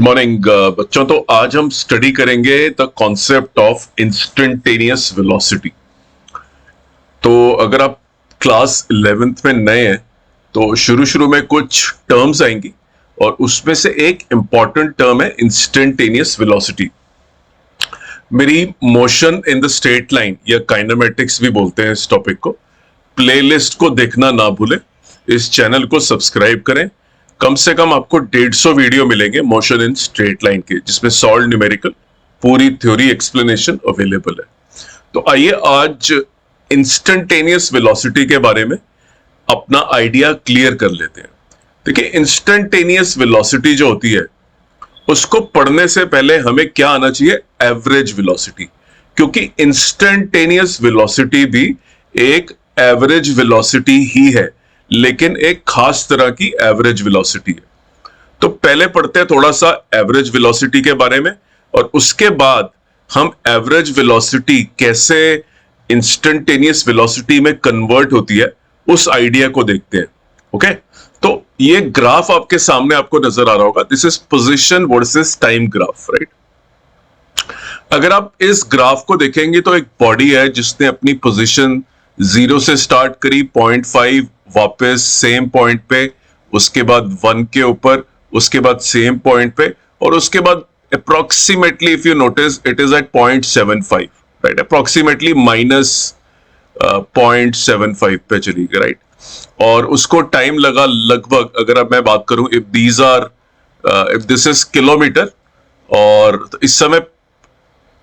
Morning बच्चों। तो आज हम स्टडी करेंगे the concept of instantaneous velocity. तो अगर आप क्लास 11th में नए हैं तो शुरू शुरू में कुछ टर्म्स आएंगी और उसमें से एक इंपॉर्टेंट टर्म है इंस्टेंटेनियस वेलोसिटी। मेरी motion in the straight line या काइनेमेटिक्स भी बोलते हैं इस टॉपिक को, प्लेलिस्ट को देखना ना भूलें, इस चैनल को सब्सक्राइब करें। कम से कम आपको 150 वीडियो मिलेंगे मोशन इन स्ट्रेट लाइन के, जिसमें सॉल्व न्यूमेरिकल पूरी थ्योरी एक्सप्लेनेशन अवेलेबल है। तो आइए आज इंस्टेंटेनियस वेलोसिटी के बारे में अपना आइडिया क्लियर कर लेते हैं। देखिए, इंस्टेंटेनियस वेलोसिटी जो होती है उसको पढ़ने से पहले हमें क्या आना चाहिए? एवरेज वेलोसिटी, क्योंकि इंस्टेंटेनियस वेलोसिटी भी एक एवरेज वेलोसिटी ही है, लेकिन एक खास तरह की एवरेज वेलोसिटी है। तो पहले पढ़ते हैं थोड़ा सा एवरेज वेलोसिटी के बारे में, और उसके बाद हम एवरेज वेलोसिटी कैसे इंस्टेंटेनियस वेलोसिटी में कन्वर्ट होती है उस आइडिया को देखते हैं। ओके, तो ये ग्राफ आपके सामने आपको नजर आ रहा होगा। This is position versus time graph, right. अगर आप इस ग्राफ को देखेंगे तो एक बॉडी है जिसने अपनी पोजीशन 0 से स्टार्ट करी, 0.5 वापस सेम पॉइंट पे, उसके बाद 1 के ऊपर, उसके बाद सेम पॉइंट पे, और उसके बाद approximately if you notice it is at 0.75, right, approximately minus 0.75 पे चली गई, राइट। और उसको टाइम लगा लगभग, अगर अब मैं बात करूं, इफ दिस इज किलोमीटर, और तो इस समय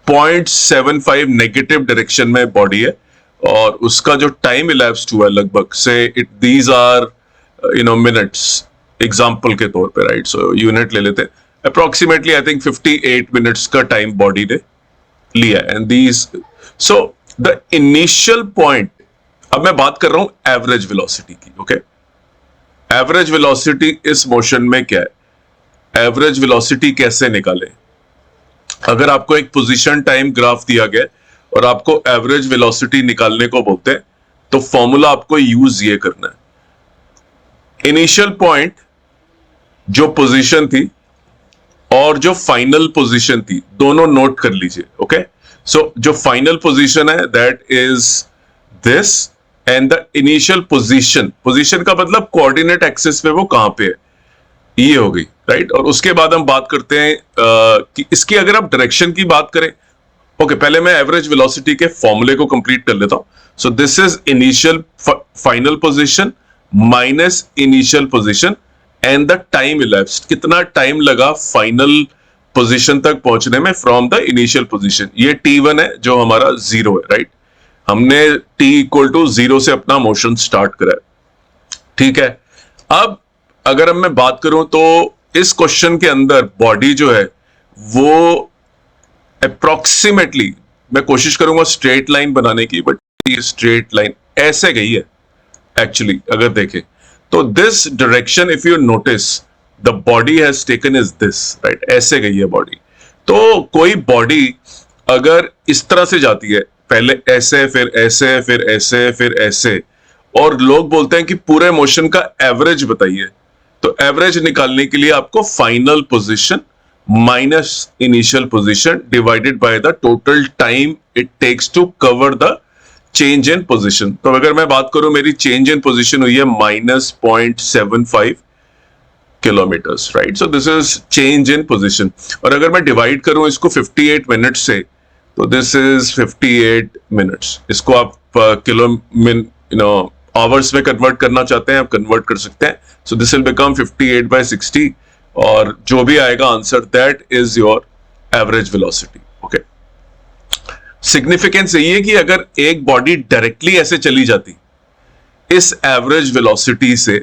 0.75 नेगेटिव डायरेक्शन में बॉडी है, और उसका जो टाइम इलैप्स्ड हुआ है लगभग से दीज आर मिनट्स एग्जांपल के तौर पे, राइट। सो यूनिट ले लेते हैं, अप्रोक्सीमेटली आई थिंक 58 मिनट्स का टाइम बॉडी ने लिया। And these, so the initial point, अब मैं बात कर रहा हूं एवरेज वेलोसिटी की। ओके, एवरेज वेलोसिटी इस मोशन में क्या है? एवरेज वेलोसिटी कैसे निकालें? अगर आपको एक पोजीशन टाइम ग्राफ दिया गया और आपको एवरेज वेलोसिटी निकालने को बोलते हैं, तो फॉर्मूला आपको यूज ये करना है। इनिशियल पॉइंट जो पोजीशन थी और जो फाइनल पोजीशन थी, दोनों नोट कर लीजिए। ओके, सो जो फाइनल पोजीशन है that is this, and the initial position, position का मतलब कोऑर्डिनेट एक्सिस पे वो कहां पे है, ये हो गई, राइट। और उसके बाद हम बात करते हैं कि इसकी अगर आप डायरेक्शन की बात करें, ओके, पहले मैं एवरेज वेलोसिटी के फॉर्मूले को कंप्लीट कर लेता हूं। सो this is initial final position minus initial position and the time elapsed, कितना टाइम लगा फाइनल पोजीशन तक पहुंचने में फ्रॉम द इनिशियल पोजीशन। ये t1 है जो हमारा 0 है, राइट। हमने t इक्वल टू 0 से अपना मोशन स्टार्ट करा है, ठीक है। अब अगर मैं बात करूं तो इस क्वेश्चन के अंदर बॉडी जो है वो अप्रोक्सीमेटली, मैं कोशिश करूंगा स्ट्रेट लाइन बनाने की, बट ये स्ट्रेट लाइन ऐसे गई है एक्चुअली। अगर देखें तो this direction, if you notice the body has taken is this, right, ऐसे गई है बॉडी। तो कोई बॉडी अगर इस तरह से जाती है, पहले ऐसे, फिर ऐसे, फिर ऐसे, फिर ऐसे, और लोग बोलते हैं कि पूरे मोशन का एवरेज बताइए, तो एवरेज निकालने के लिए आपको final position minus initial position divided by the total time it takes to cover the change in position. तो अगर मैं बात करूं, मेरी चेंज इन पोजीशन हुई है minus 0.75 kilometres, right. So this is change in position. और अगर मैं डिवाइड करूं इसको 58 मिनट से, तो दिस इज 58 मिनट्स। इसको आप आवर्स में कन्वर्ट करना चाहते हैं, आप कन्वर्ट कर सकते हैं। सो दिस विल बिकम 58/60, और जो भी आएगा answer that is your average velocity. Okay, significance यही है कि अगर एक बॉडी डायरेक्टली ऐसे चली जाती इस एवरेज वेलोसिटी से,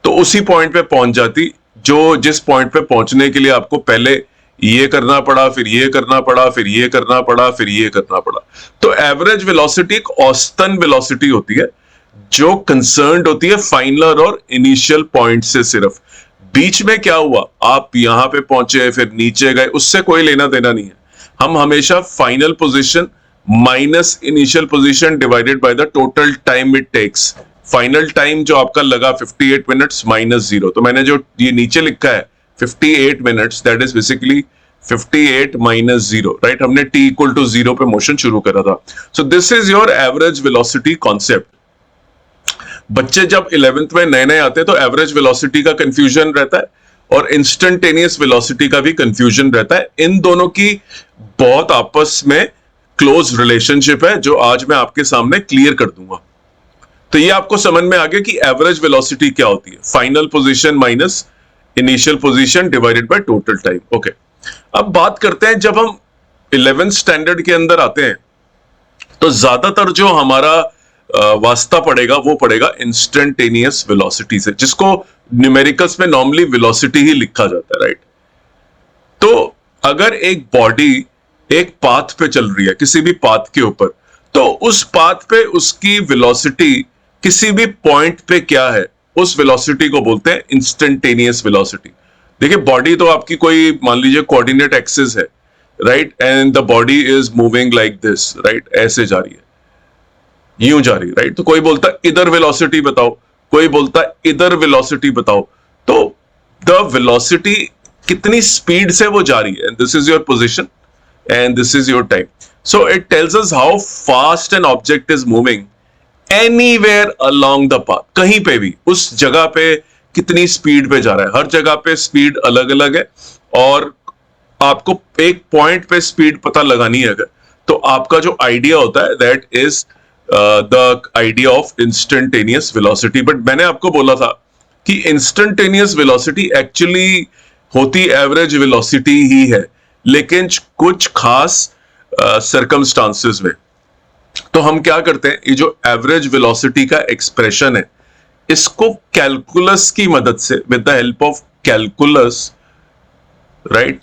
तो उसी पॉइंट पे पहुंच जाती जो जिस पॉइंट पे पहुंचने के लिए आपको पहले ये करना पड़ा, फिर ये करना पड़ा, फिर ये करना पड़ा, फिर ये करना पड़ा। तो एवरेज वेलोसिटी एक औसतन वेलोसिटी होती है जो कंसर्न्ड होती है फाइनल और इनिशियल पॉइंट से। सिर्फ बीच में क्या हुआ, आप यहां पे पहुंचे फिर नीचे गए, उससे कोई लेना देना नहीं है। हम हमेशा final position minus initial position divided by the total time it takes, final time जो आपका लगा 58 मिनट्स माइनस 0, तो मैंने जो ये नीचे लिखा है 58 minutes, that is basically 58 minus 0, right. हमने t इक्वल टू 0 पे मोशन शुरू करा था। सो this is your average velocity concept. बच्चे जब 11th में नए नए आते हैं तो एवरेज वेलोसिटी का कंफ्यूजन रहता है और इंस्टेंटेनियस वेलोसिटी का भी कंफ्यूजन रहता है। इन दोनों की बहुत आपस में क्लोज रिलेशनशिप है जो आज मैं आपके सामने क्लियर कर दूंगा। तो ये आपको समझ में आ गया कि एवरेज वेलोसिटी क्या होती है, final position minus initial position divided by total time. Okay, अब बात करते हैं जब हम 11th स्टैंडर्ड के अंदर आते हैं तो ज्यादातर जो हमारा वास्ता पड़ेगा वो पड़ेगा इंस्टेंटेनियस वेलोसिटी से, जिसको न्यूमेरिकल्स में नॉर्मली वेलोसिटी ही लिखा जाता है, राइट। तो अगर एक बॉडी एक पाथ पे चल रही है, किसी भी पाथ के ऊपर, तो उस पाथ पे उसकी वेलोसिटी किसी भी पॉइंट पे क्या है, उस वेलोसिटी को बोलते हैं इंस्टेंटेनियस वेलोसिटी। देखिए, बॉडी तो आपकी कोई मान लीजिए कोऑर्डिनेट एक्सिस है, right, and the body is moving like this, right, ऐसे जा रही है, यूं जा रही है, राइट। तो कोई बोलता है इधर वेलोसिटी बताओ, कोई बोलता है इधर वेलोसिटी बताओ। तो द वेलोसिटी कितनी स्पीड से वो जा रही है, and this is your position and this is your time. So it tells us how fast an object is moving anywhere along the path, कहीं पे भी उस जगह पे कितनी स्पीड पे जा रहा है। हर जगह पे स्पीड अलग अलग है और आपको एक पॉइंट पे स्पीड पता लगानी है अगर, तो आपका जो आइडिया होता है that is the idea of instantaneous velocity. But मैंने आपको बोला था कि इंस्टेंटेनियस वेलोसिटी एक्चुअली होती एवरेज वेलोसिटी ही है, लेकिन कुछ खास सर्कमस्टांसेस में। तो हम क्या करते हैं, ये जो एवरेज वेलोसिटी का एक्सप्रेशन है, इसको कैलकुलस की मदद से, with the help of calculus, right,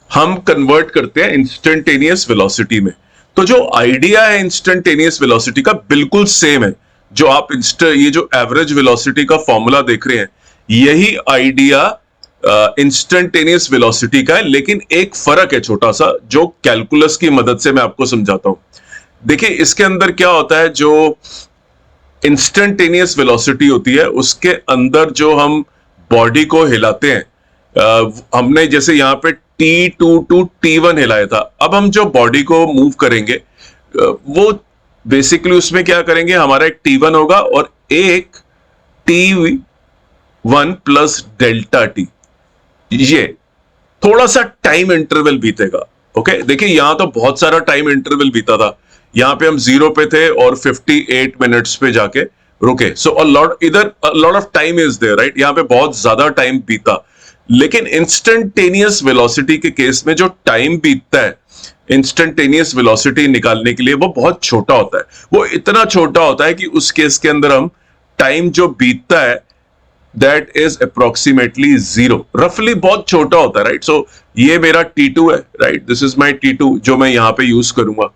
हम कन्वर्ट करते हैं इंस्टेंटेनियस वेलोसिटी में। तो जो आइडिया है इंस्टेंटेनियस वेलोसिटी का बिल्कुल सेम है। जो आप ये जो एवरेज वेलोसिटी का फॉर्मूला देख रहे हैं, यही आइडिया इंस्टेंटेनियस वेलोसिटी का है, लेकिन एक फर्क है छोटा सा जो कैलकुलस की मदद से मैं आपको समझाता हूं। देखिए, इसके अंदर क्या होता है, जो इंस्टेंटेनियस वेलोसिटी होती है उसके अंदर जो हम बॉडी को हिलाते हैं, हमने जैसे यहाँ पे T2 टू T1 हिलाया था, अब हम जो बॉडी को मूव करेंगे वो बेसिकली उसमें क्या करेंगे, हमारा एक T1 होगा और एक T1 प्लस डेल्टा टी, ये थोड़ा सा टाइम इंटरवल बीतेगा। ओके, देखिए यहां तो बहुत सारा टाइम इंटरवल बीता था, यहां पे हम 0 पे थे और 58 मिनट्स पे जाके रुके। So a lot of time is there, right, यहां पे बहुत ज्यादा टाइम बीता। लेकिन इंस्टेंटेनियस वेलोसिटी के केस में जो टाइम बीतता है इंस्टेंटेनियस वेलोसिटी निकालने के लिए, वो बहुत छोटा होता है। वो इतना छोटा होता है कि उस केस के अंदर हम टाइम जो बीतता है दैट इज अप्रोक्सीमेटली 0, रफली बहुत छोटा होता है, राइट। सो ये मेरा T2 है, right, this is my T2 जो मैं यहां पे यूज करूंगा।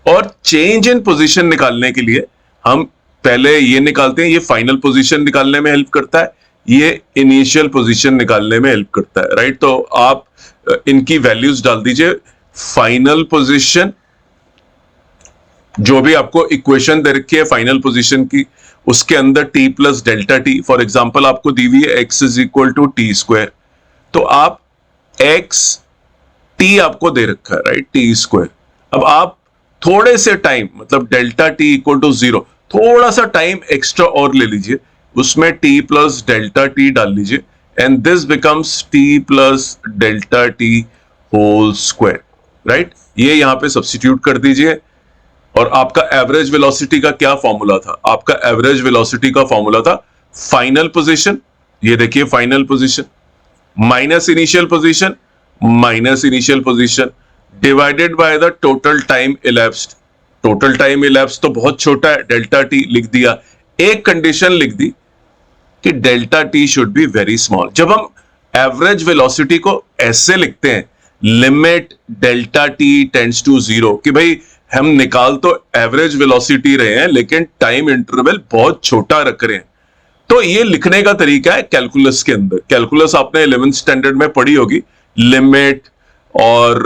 और चेंज इन पोजीशन निकालने के लिए हम पहले ये निकालते हैं, ये फाइनल पोजीशन निकालने में हेल्प करता है, ये इनिशियल पोजीशन निकालने में हेल्प करता है, राइट। तो आप इनकी वैल्यूज डाल दीजिए। फाइनल पोजीशन, जो भी आपको इक्वेशन दे रखी है फाइनल पोजीशन की, उसके अंदर t plus delta T, for example आपको दी हुई है x is equal to T square, तो आप x t आपको दे रखा है, राइट, टी स्क्वायर। अब आप थोड़े से टाइम, मतलब डेल्टा टी इक्वल टू 0, थोड़ा सा टाइम एक्स्ट्रा और ले लीजिए, उसमें t प्लस डेल्टा टी डाल लीजिए, and this becomes t plus delta T whole square, right. ये यहां पे सब्स्टिट्यूट कर दीजिए। और आपका एवरेज वेलोसिटी का क्या फॉर्मूला था, आपका एवरेज वेलोसिटी का फॉर्मूला था फाइनल पोजीशन, ये देखिए final position minus initial position minus initial position divided by the total time elapsed. Total time elapsed तो बहुत छोटा है, डेल्टा टी लिख दिया। एक कंडीशन लिख दी कि delta T should be very small. जब हम एवरेज वेलोसिटी को ऐसे लिखते हैं, limit delta T tends to 0, कि भाई हम निकाल तो एवरेज वेलोसिटी रहे हैं लेकिन टाइम इंटरवल बहुत छोटा रख रहे हैं, तो ये लिखने का तरीका है कैलकुलस के अंदर। कैलकुलस आपने 11th स्टैंडर्ड में पढ़ी होगी, लिमिट और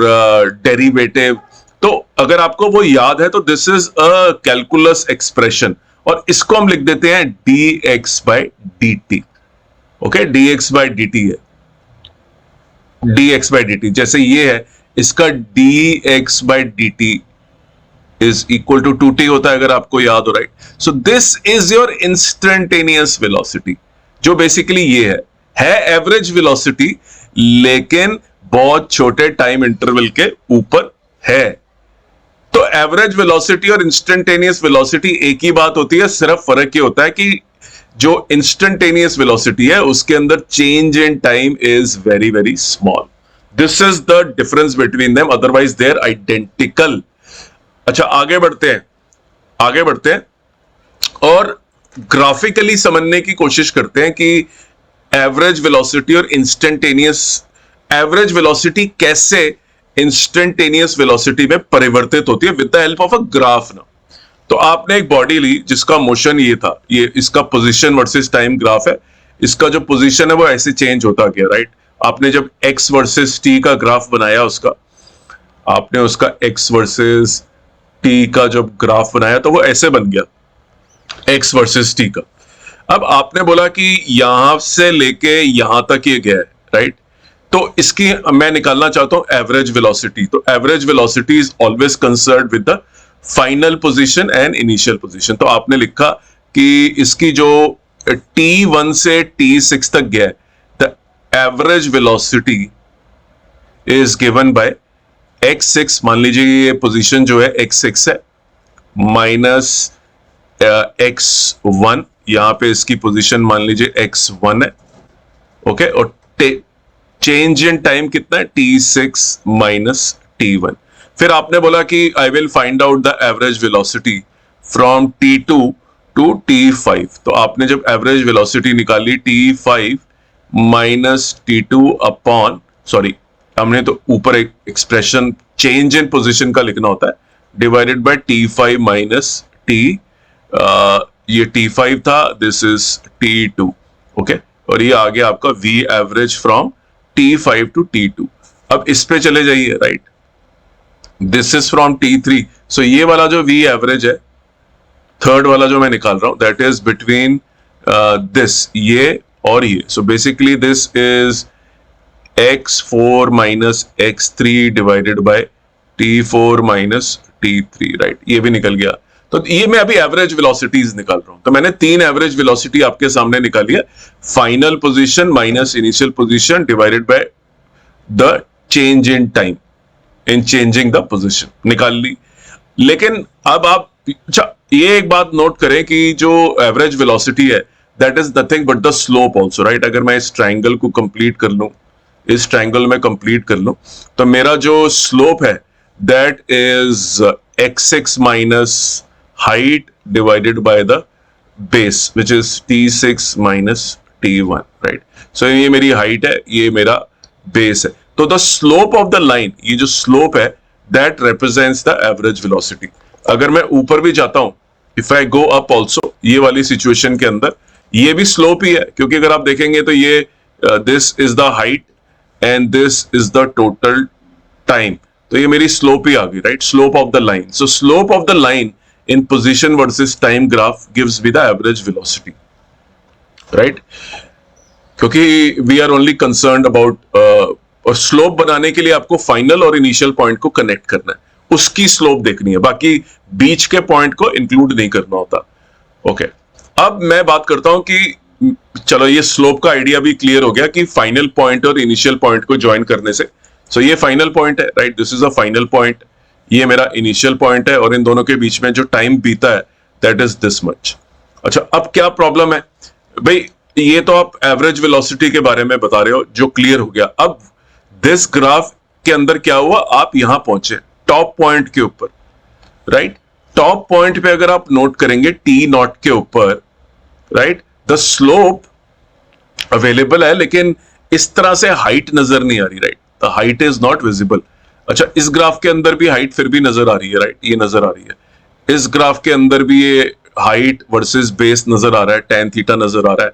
डेरिवेटिव। तो अगर आपको वो याद है तो this is a calculus expression, और इसको हम लिख देते हैं dx by dt। Okay, dx by dt है। dx by dt, जैसे ये है इसका dx by dt is equal to 2t होता है, अगर आपको याद हो, right. So this is your instantaneous velocity, जो बेसिकली ये है एवरेज वेलोसिटी, लेकिन बहुत छोटे टाइम इंटरवल के ऊपर है. तो एवरेज वेलोसिटी और इंस्टेंटेनियस वेलोसिटी एक ही बात होती है, सिर्फ फर्क ये होता है कि जो इंस्टेंटेनियस वेलोसिटी है उसके अंदर change in time is very very small. This is the difference between them, otherwise they are identical. अच्छा, आगे बढ़ते हैं और ग्राफिकली समझने की कोशिश करते हैं कि एवरेज वेलोसिटी और एवरेज वेलोसिटी कैसे इंस्टेंटेनियस वेलोसिटी में परिवर्तित होती है with the help of a graph. ना, तो आपने एक बॉडी ली जिसका मोशन ये था, ये इसका पोजीशन वर्सेस टाइम ग्राफ है. इसका जो पोजीशन है वो ऐसे चेंज होता गया, राइट. आपने जब x वर्सेस t का ग्राफ बनाया, आपने उसका x वर्सेस t का जब ग्राफ बनाया तो वो ऐसे बन गया, x वर्सेस t का. अब आपने बोला कि यहां से लेके यहां तक ये गया है, राइट. तो इसकी मैं निकालना चाहता हूं एवरेज वेलोसिटी. तो average velocity is always concerned with the final position and initial position. तो आपने लिखा कि इसकी जो t1 से t6 तक गया है, the average velocity is given by x6. मान लीजिए ये पोजीशन जो है x6 है, माइनस x1, यहां पे इसकी पोजीशन मान लीजिए x1 है, ओके. और चेंज इन टाइम कितना है, t6 माइनस t1. फिर आपने बोला कि I will find out the average velocity from t2 to t5. तो आपने जब एवरेज वेलोसिटी निकाली t5 minus t2 upon, sorry हमने तो ऊपर एक एक्सप्रेशन चेंज इन पोजीशन का लिखना होता है, divided by t5 minus t, ये t5 था, दिस इज t2, ओके. और ये आ गया आपका v average from t5 to t2. अब इस पे चले जाइए, right. This is from t3. सो ये वाला जो v एवरेज है, थर्ड वाला जो मैं निकाल रहा हूं, दैट इज बिटवीन दिस, ये और ये. So basically this is x4 minus x3 divided by t4 minus t3, right. ये भी निकल गया. तो ये मैं अभी एवरेज वेलोसिटीज निकाल रहा हूं. तो मैंने 3 एवरेज वेलोसिटी आपके सामने निकाली है, final position minus initial position divided by the change in time in changing the position, निकाल ली. लेकिन अब आप, अच्छा, ये एक बात नोट करें कि जो एवरेज वेलोसिटी है that is nothing but the slope also, right. अगर मैं इस ट्राइंगल को कंप्लीट कर लूं, इस ट्राइंगल में कंप्लीट कर लूं, तो मेरा जो स्लोप है that is x6 minus height divided by the base which is t6 minus t1, right. so ये मेरी height है, ये मेरा base है. तो the slope of the line, ये जो slope है that represents the average velocity. अगर मैं ऊपर भी जाता हूं, if I go up also, ये वाली situation के अंदर ये भी slope ही है, क्योंकि अगर आप देखेंगे तो ये this is the height and this is the total time. तो ये मेरी slope ही आ गई, right. slope of the line. so slope of the line in position versus time graph gives me the average velocity, right. क्योंकि we are only concerned about और slope बनाने के लिए आपको फाइनल और इनिशियल पॉइंट को connect करना है, उसकी स्लोप देखनी है, बाकी बीच के पॉइंट को इंक्लूड नहीं करना होता, ओके. अब मैं बात करता हूं कि चलो ये स्लोप का आइडिया भी क्लियर हो गया कि फाइनल पॉइंट और इनिशियल पॉइंट को ज्वाइन करने से, सो ये फाइनल पॉइंट है, right. This is a final point, ये मेरा इनिशियल पॉइंट है, और इन दोनों के बीच में जो टाइम बीता है दैट इज दिस मच. अच्छा, अब क्या प्रॉब्लम है भाई, ये तो आप एवरेज वेलोसिटी के बारे में बता रहे हो, जो क्लियर हो गया. अब दिस ग्राफ के अंदर क्या हुआ, आप यहां पहुंचे टॉप पॉइंट के ऊपर, राइट. टॉप पॉइंट पे अगर आप नोट करेंगे t0 के ऊपर, राइट, द स्लोप अवेलेबल है, लेकिन इस तरह से हाइट नजर नहीं आ रही, right. The height is not visible. अच्छा, इस ग्राफ के अंदर भी हाइट फिर भी नजर आ रही है, राइट. ये नजर आ रही है. इस ग्राफ के अंदर भी ये हाइट वर्सेस बेस नजर आ रहा है, tan थीटा नजर आ रहा है,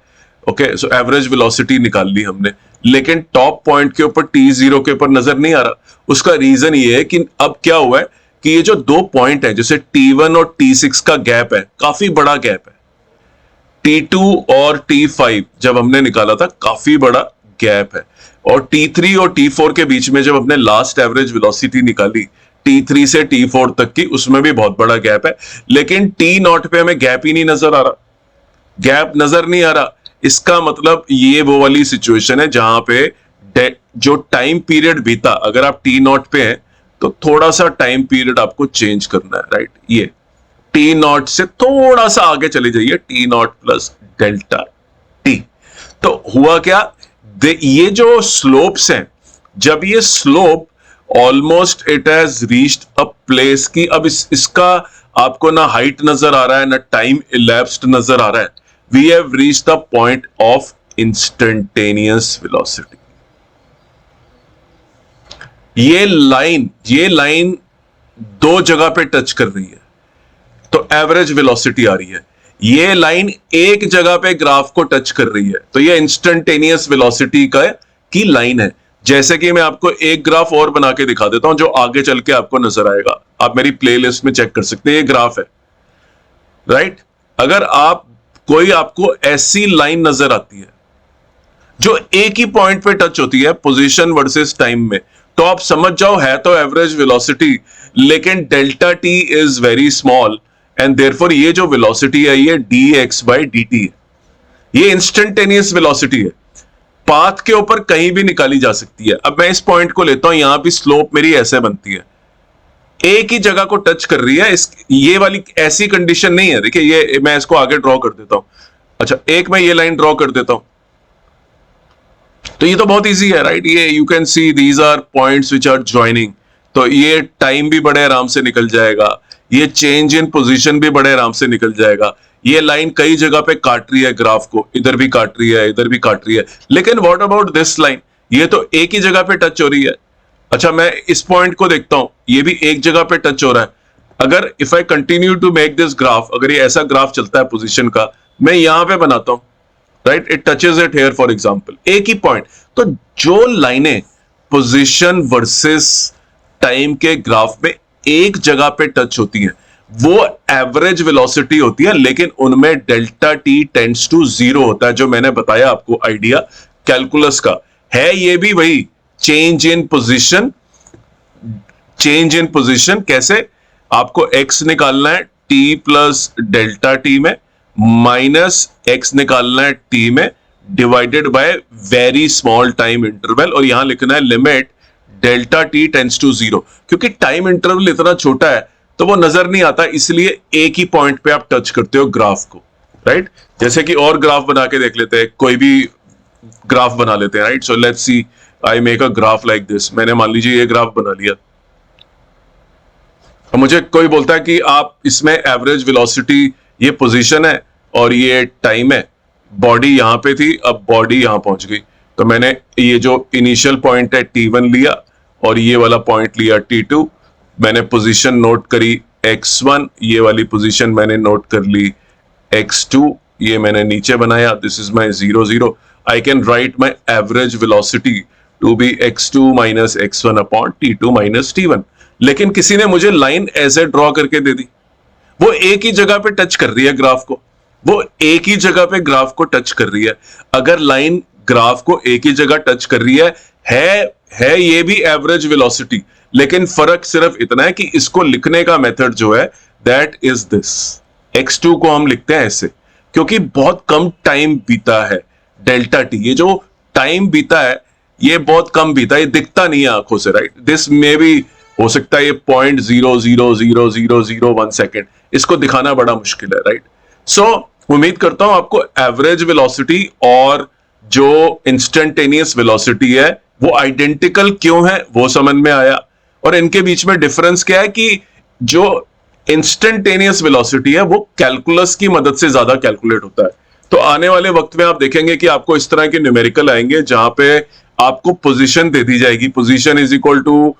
ओके. सो एवरेज वेलोसिटी निकाल ली हमने, लेकिन टॉप पॉइंट के ऊपर t0 के ऊपर नजर नहीं आ रहा. उसका रीजन ये है कि अब क्या हुआ है कि ये जो दो पॉइंट है, जैसे t1 और t6 का गैप है, काफी बड़ा गैप है. t2 और t5 जब हमने निकाला था, काफी बड़ा गैप है. और T3 और T4 के बीच में जब अपने लास्ट एवरेज वेलोसिटी निकाली T3 से T4 तक की, उसमें भी बहुत बड़ा गैप है, लेकिन T0 पे हमें गैप ही नहीं नजर आ रहा, गैप नजर नहीं आ रहा। इसका मतलब ये वो वाली सिचुएशन है जहां पे जो टाइम पीरियड बीता, अगर आप T0 पे हैं तो थोड़ा सा टाइम पीरियड आपको चेंज करना है, राइट। ये T0 से थोड़ा सा आगे चले जाइए, T0 प्लस डेल्टा T। तो हुआ क्या, ये जो स्लोप्स हैं, जब ये slope almost it has reached a place की अब इसका आपको ना हाइट नजर आ रहा है ना टाइम इलैप्स्ड नजर आ रहा है, we have reached the point of instantaneous velocity. ये लाइन दो जगह पे टच कर रही है तो एवरेज वेलोसिटी आ रही है, ये लाइन एक जगह पे ग्राफ को टच कर रही है तो ये इंस्टेंटेनियस वेलोसिटी की लाइन है। जैसे कि मैं आपको एक ग्राफ और बना के दिखा देता हूं जो आगे चल के आपको नजर आएगा, आप मेरी प्लेलिस्ट में चेक कर सकते हैं, ये ग्राफ है, राइट। अगर आपको ऐसी लाइन नजर आती है जो एक ही पॉइंट पे टच होती है पोजीशन वर्सेस टाइम में, तो आप समझ जाओ है तो एवरेज वेलोसिटी, लेकिन delta T is very small and therefore ये जो वेलोसिटी है ये dx/dt है, ये इंस्टेंटेनियस वेलोसिटी है, पाथ के ऊपर कहीं भी निकाली जा सकती है। अब मैं इस पॉइंट को लेता हूं, यहां भी स्लोप मेरी ऐसे बनती है, एक ही जगह को टच कर रही है, ये वाली ऐसी कंडीशन नहीं है। देखिए ये मैं इसको आगे ड्रॉ कर देता हूं, अच्छा एक मैं ये लाइन ड्रॉ कर देता हूं, तो ये तो बहुत इजी है, राइट। ये you can see these are points which are joining, तो ये टाइम भी बड़े आराम से निकल जाएगा, ये चेंज इन पोजीशन भी बड़े आराम से निकल जाएगा। ये लाइन कई जगह पे काट रही है ग्राफ को, इधर भी काट रही है, इधर भी काट रही है, लेकिन व्हाट अबाउट दिस लाइन, ये तो एक ही जगह पे टच हो रही है। अच्छा मैं इस पॉइंट को देखता हूं, ये भी एक जगह पे टच हो रहा है। अगर if I continue to make this graph, अगर ये ऐसा ग्राफ चलता है पोजीशन का, मैं यहां पे बनाता हूं, right, it touches it here for example, एक ही पॉइंट। तो जो लाइनें पोजीशन वर्सेस टाइम के ग्राफ में एक जगह पे टच होती हैं वो एवरेज वेलोसिटी होती है, लेकिन उनमें डेल्टा टी टेंड्स टू 0 होता है, जो मैंने बताया आपको आइडिया कैलकुलस का है। ये भी वही change in position, change in position कैसे, आपको x निकालना है t प्लस डेल्टा टी में, माइनस x निकालना है t में, divided by very small time interval, और यहां लिखना है limit delta T tends to 0। क्योंकि टाइम इंटरवल इतना छोटा है तो वो नजर नहीं आता, इसलिए एक ही पॉइंट पे आप टच करते हो ग्राफ को, राइट। जैसे कि और ग्राफ बना के देख लेते हैं, कोई भी ग्राफ बना लेते हैं, right. So let's see, I make a graph like this, मैंने मान लीजिए ये ग्राफ बना लिया, और मुझे कोई बोलता है कि आप इसमें एवरेज वेलोसिटी, ये पोजीशन है और ये टाइम है, बॉडी यहां पे थी, अब बॉडी यहां पहुंच गई, तो मैंने ये जो इनिशियल पॉइंट है T1 लिया और ये वाला पॉइंट लिया T2, मैंने पोजीशन नोट करी x1, ये वाली पोजीशन मैंने नोट कर ली x2, ये मैंने नीचे बनाया, this is my 0 0। I can write my average velocity to be x2 minus x1 upon T2 minus T1। लेकिन किसी ने मुझे लाइन ऐसे ड्रॉ करके दे दी, वो एक ही जगह पे टच कर रही है ग्राफ को, वो एक ही जगह पे ग्राफ को टच कर रही है। अगर लाइन ग्राफ को एक ही जगह टच कर रही है ये भी एवरेज वेलोसिटी, लेकिन फर्क सिर्फ इतना है कि इसको लिखने का मेथड जो है दैट इज दिस, x2 को हम लिखते हैं ऐसे, क्योंकि बहुत कम टाइम बीता है डेल्टा टी, ये जो टाइम बीता है ये बहुत कम बीता है, ये दिखता नहीं है आंखों से, राइट। दिस में भी हो सकता है ये 0.0000001 सेकेंड, इसको दिखाना बड़ा मुश्किल है, राइट। सो उम्मीद करता हूं आपको एवरेज वेलोसिटी और जो इंस्टेंटेनियस वेलोसिटी है वो आइडेंटिकल क्यों है वो समझ में आया, और इनके बीच में डिफरेंस क्या है कि जो इंस्टेंटेनियस वेलोसिटी है वो कैलकुलस की मदद से ज्यादा कैलकुलेट होता है। तो आने वाले वक्त में आप देखेंगे कि आपको इस तरह के न्यूमेरिकल आएंगे जहां पे आपको पोजीशन दे दी जाएगी, position is equal to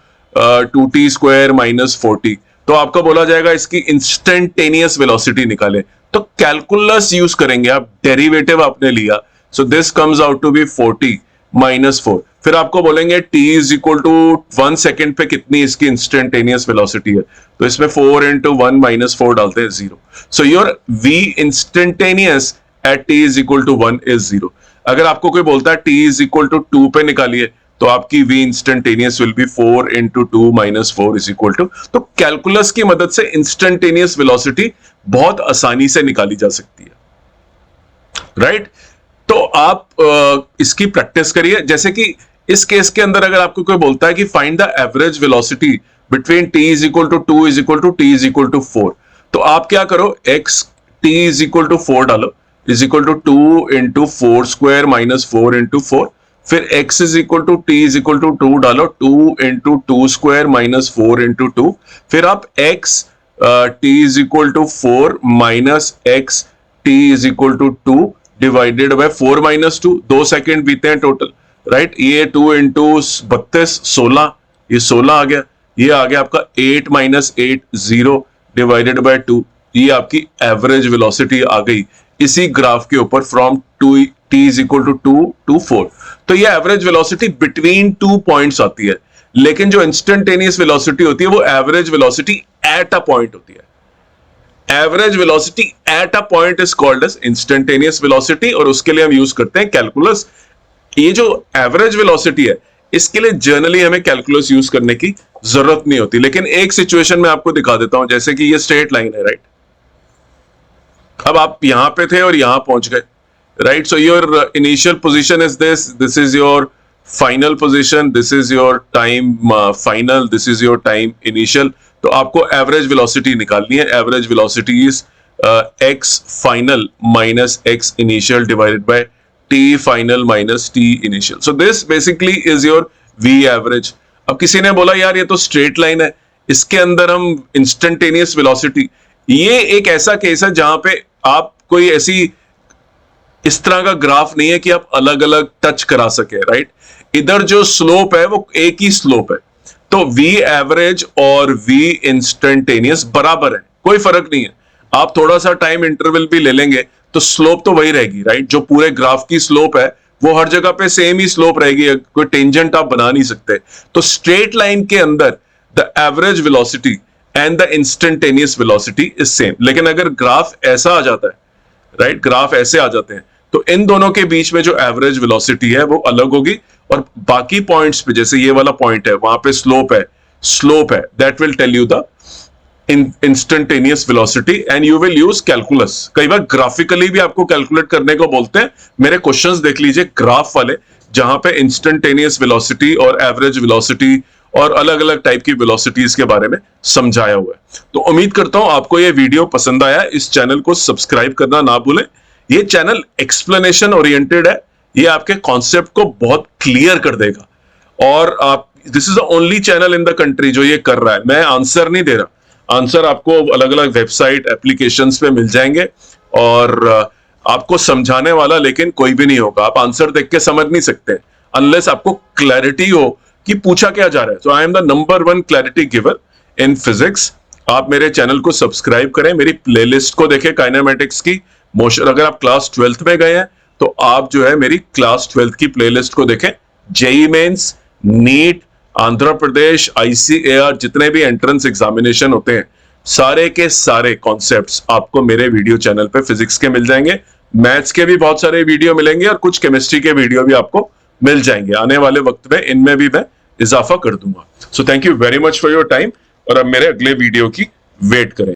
2t square minus 4t, तो आपको बोला जाएगा इसकी इंस्टेंटेनियस वेलोसिटी निकाले, तो कैलकुलस यूज करेंगे आप, डेरिवेटिव आपने लिया, so this comes out to be 4t minus 4, फिर आपको बोलेंगे t is equal to 1 second पे कितनी इसकी इंस्टेंटेनियस वेलोसिटी है, तो इसमें 4 into 1 minus 4 डालते हैं 0, so your v instantaneous at t is equal to 1 is 0। अगर आपको कोई बोलता है t इज इक्वल टू 2 पे निकालिए, तो आपकी v instantaneous will be 4 into 2 minus 4 is equal to, तो कैलकुलस की मदद से इंस्टेंटेनियस वेलोसिटी बहुत आसानी से निकाली जा सकती है, राइट? तो आप इसकी प्रैक्टिस करिए। जैसे कि इस केस के अंदर अगर आपको कोई बोलता है कि find the average velocity between t is equal to 2 is equal to t is equal to 4, तो आप क्या करो, x t is equal to 4 डालो, is equal to 2 into 4 square minus 4 into 4, फिर x is equal to t is equal to 2 डालो, 2 into 2 square minus 4 into 2, फिर आप x t is equal to 4 minus x t is equal to 2 divided by 4 minus 2, 2 second बीते हैं total, right? ये 2 into 32 16, ये 16 आ गया, ये आ गया आपका 8 minus 8 0 डिवाइडेड बाय 2, ये आपकी एवरेज वेलोसिटी आ गई इसी ग्राफ के ऊपर from t is equal to 2 to 4। तो ये एवरेज वेलोसिटी बिटवीन 2 पॉइंट्स आती है, लेकिन जो इंस्टेंटेनियस वेलोसिटी होती है वो average velocity at a point होती है। Average velocity at a point is called as instantaneous velocity, और उसके लिए हम यूज करते हैं कैलकुलस। ये जो एवरेज वेलोसिटी है इसके लिए जनरली हमें कैलकुलस यूज करने की जरूरत नहीं होती, लेकिन एक सिचुएशन में आपको दिखा देता हूं। जैसे कि ये स्ट्रेट लाइन है, राइट? अब आप यहां पे थे और यहां पहुंच गए, right? So your initial position is this is your final position, this is your time final, this is your time initial. तो आपको एवरेज वेलोसिटी निकालनी है। Average velocity is x final minus x initial divided by t final minus t initial. So this basically is your v average. अब किसी ने बोला यार ये तो स्ट्रेट लाइन है, इसके अंदर हम इंस्टेंटेनियस वेलोसिटी, ये एक ऐसा केस है जहां पे आप कोई ऐसी इस तरह का ग्राफ नहीं है कि आप अलग अलग टच करा सके, राइट? इधर जो स्लोप है वो एक ही स्लोप है, तो v एवरेज और v इंस्टेंटेनियस बराबर है, कोई फर्क नहीं है। आप थोड़ा सा टाइम इंटरवल भी ले लेंगे तो स्लोप तो वही रहेगी, राइट? जो पूरे ग्राफ की स्लोप है वो हर जगह पे सेम ही स्लोप रहेगी, कोई टेंजेंट आप बना नहीं सकते। तो स्ट्रेट लाइन के अंदर the average velocity and the instantaneous velocity is same. लेकिन अगर ग्राफ ऐसा आ जाता है, राइट, ग्राफ ऐसे आ जाते हैं, तो इन दोनों के बीच में जो एवरेज वेलोसिटी है वो अलग होगी, और बाकी पॉइंट्स पे जैसे ये वाला पॉइंट है वहां पे स्लोप है, that will tell you the instantaneous velocity and you will use calculus. कई बार ग्राफिकली भी आपको कैलकुलेट करने को बोलते हैं। मेरे क्वेश्चंस देख लीजिए ग्राफ वाले, जहां पे इंस्टेंटेनियस वेलोसिटी और एवरेज वेलोसिटी और अलग अलग टाइप की वेलोसिटीज के बारे में समझाया हुआ है। तो उम्मीद करता हूं आपको ये वीडियो पसंद आया। इस चैनल को सब्सक्राइब करना ना भूलें। ये चैनल एक्सप्लेनेशन ओरिएंटेड है, ये आपके कॉन्सेप्ट को बहुत क्लियर कर देगा, और आप this is the only channel in the country जो ये कर रहा है। मैं आंसर नहीं दे रहा, आंसर आपको अलग अलग वेबसाइट एप्लीकेशंस पे मिल जाएंगे, और आपको समझाने वाला लेकिन कोई भी नहीं होगा। आप आंसर देख के समझ नहीं सकते अनलेस आपको क्लैरिटी हो कि पूछा क्या जा रहा है। So I am the number 1 clarity giver in physics. आप मेरे चैनल को सब्सक्राइब करें, मेरी प्लेलिस्ट को देखें काइनेमेटिक्स की, मोशन। अगर आप क्लास 12th में गए हैं तो आप जो है मेरी क्लास 12th की प्लेलिस्ट को देखें। JEE mains, NEET, Andhra Pradesh, ICAR, जितने भी एंट्रेंस एग्जामिनेशन होते हैं, सारे के सारे कॉन्सेप्ट्स आपको मेरे वीडियो चैनल पे फिजिक्स के मिल जाएंगे। मैथ्स के भी बहुत सारे वीडियो मिलेंगे, और कुछ केमिस्ट्री के वीडियो भी आपको मिल जाएंगे। आने वाले वक्त में इनमें भी मैं इजाफा कर दूंगा। So thank you very much for your time, और अब मेरे अगले वीडियो की वेट करें।